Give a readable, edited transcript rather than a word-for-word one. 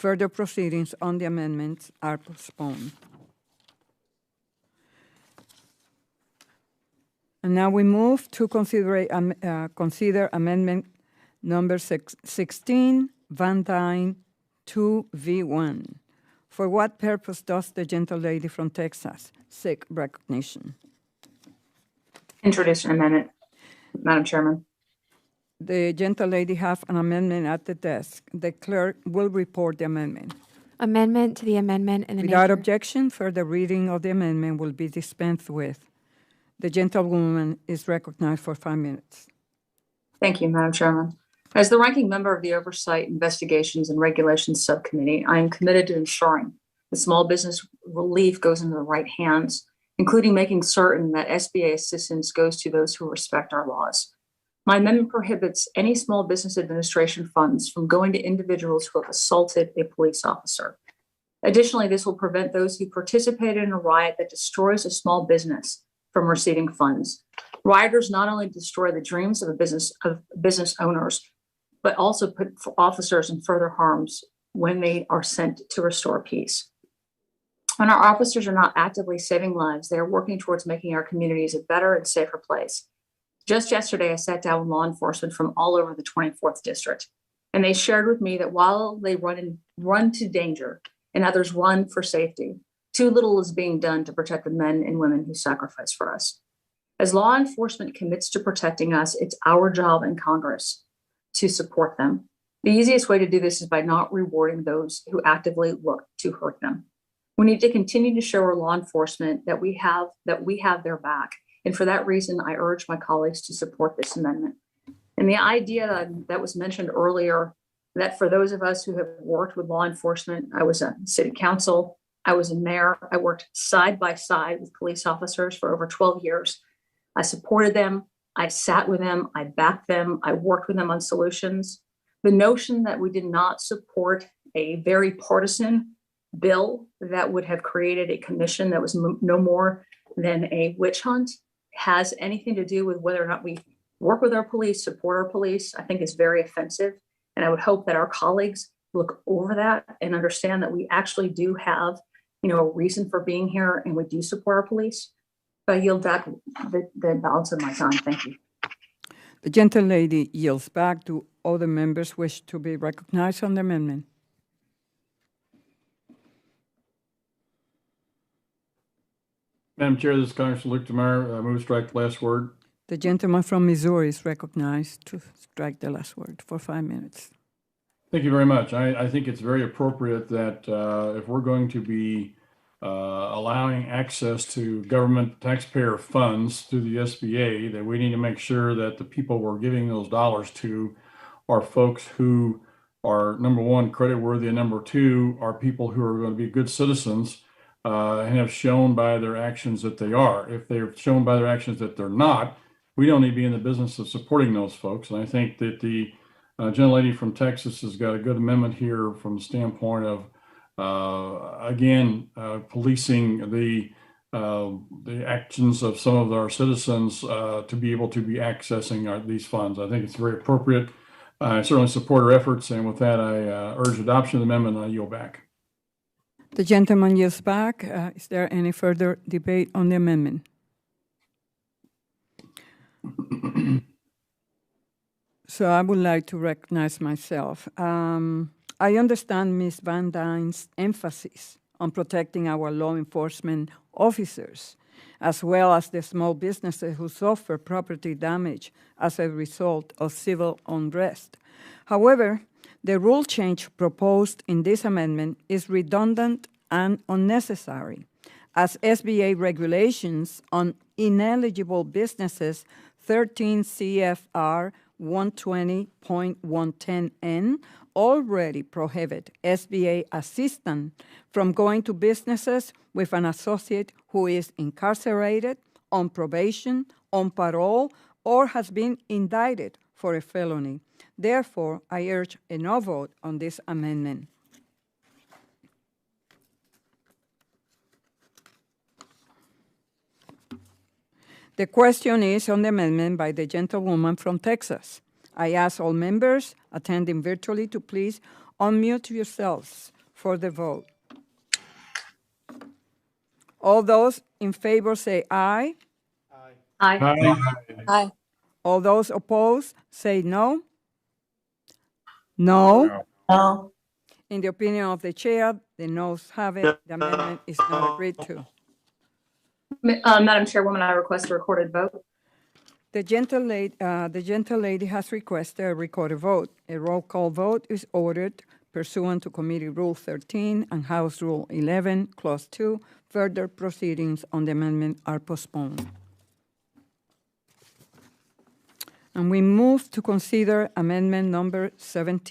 Further proceedings on the amendments are postponed. And now we move to consider amendment number 16, Van Duyne 2V1. For what purpose does the gentlelady from Texas seek recognition? Introduce an amendment, Madam Chairman. The gentlelady have an amendment at the desk. The clerk will report the amendment. Amendment to the amendment in the Without objection, further reading of the amendment will be dispensed with. The gentlewoman is recognized for 5 minutes. Thank you, Madam Chairman. As the ranking member of the Oversight, Investigations, and Regulations Subcommittee, I am committed to ensuring that small business relief goes into the right hands, including making certain that SBA assistance goes to those who respect our laws. My amendment prohibits any small business administration funds from going to individuals who have assaulted a police officer. Additionally, this will prevent those who participated in a riot that destroys a small business from receiving funds. Rioters not only destroy the dreams of business owners, but also put officers in further harms when they are sent to restore peace. When our officers are not actively saving lives, they are working towards making our communities a better and safer place. Just yesterday, I sat down with law enforcement from all over the 24th District, and they shared with me that while they run to danger and others run for safety, too little is being done to protect the men and women who sacrifice for us. As law enforcement commits to protecting us, it's our job in Congress to support them. The easiest way to do this is by not rewarding those who actively look to hurt them. We need to continue to show our law enforcement that we have their back. And for that reason, I urge my colleagues to support this amendment. And the idea that was mentioned earlier, that for those of us who have worked with law enforcement, I was a city council, I was a mayor, I worked side by side with police officers for over 12 years. I supported them, I sat with them, I backed them, I worked with them on solutions. The notion that we did not support a very partisan bill that would have created a commission that was no more than a witch hunt has anything to do with whether or not we work with our police, support our police, I think is very offensive. And I would hope that our colleagues look over that and understand that we actually do have, a reason for being here and we do support our police. I yield back the balance of my time. Thank you. The gentlelady yields back. Do other members wish to be recognized on the amendment? Madam Chair, this is Congressman Luke DeMar. Move to strike the last word. The gentleman from Missouri is recognized to strike the last word for 5 minutes. Thank you very much. I think it's very appropriate that if we're going to be allowing access to government taxpayer funds through the SBA, that we need to make sure that the people we're giving those dollars to are folks who are, number one, creditworthy, and number two, are people who are going to be good citizens and have shown by their actions that they are. If they've shown by their actions that they're not, we don't need to be in the business of supporting those folks. And I think that the gentlelady from Texas has got a good amendment here from the standpoint of, policing the actions of some of our citizens to be able to be accessing these funds. I think it's very appropriate. I certainly support her efforts. And with that, I urge adoption of the amendment and I yield back. The gentleman yields back. Is there any further debate on the amendment? So I would like to recognize myself. I understand Ms. Van Duyne's emphasis on protecting our law enforcement officers, as well as the small businesses who suffer property damage as a result of civil unrest. However, the rule change proposed in this amendment is redundant and unnecessary, as SBA regulations on ineligible businesses 13 CFR 120.110N already prohibit SBA assistance from going to businesses with an associate who is incarcerated, on probation, on parole, or has been indicted for a felony. Therefore, I urge a no vote on this amendment. The question is on the amendment by the gentlewoman from Texas. I ask all members attending virtually to please Unmute yourselves for the vote. All those in favor say aye. Aye. Aye. All those opposed say no. No. No. In the opinion of the chair, the noes have it. The amendment is not agreed to. Madam Chairwoman, I request a recorded vote. The gentle lady has requested a recorded vote. A roll call vote is ordered pursuant to Committee Rule 13 and House Rule 11, Clause 2. Further proceedings on the amendment are postponed. And we move to consider amendment number 17.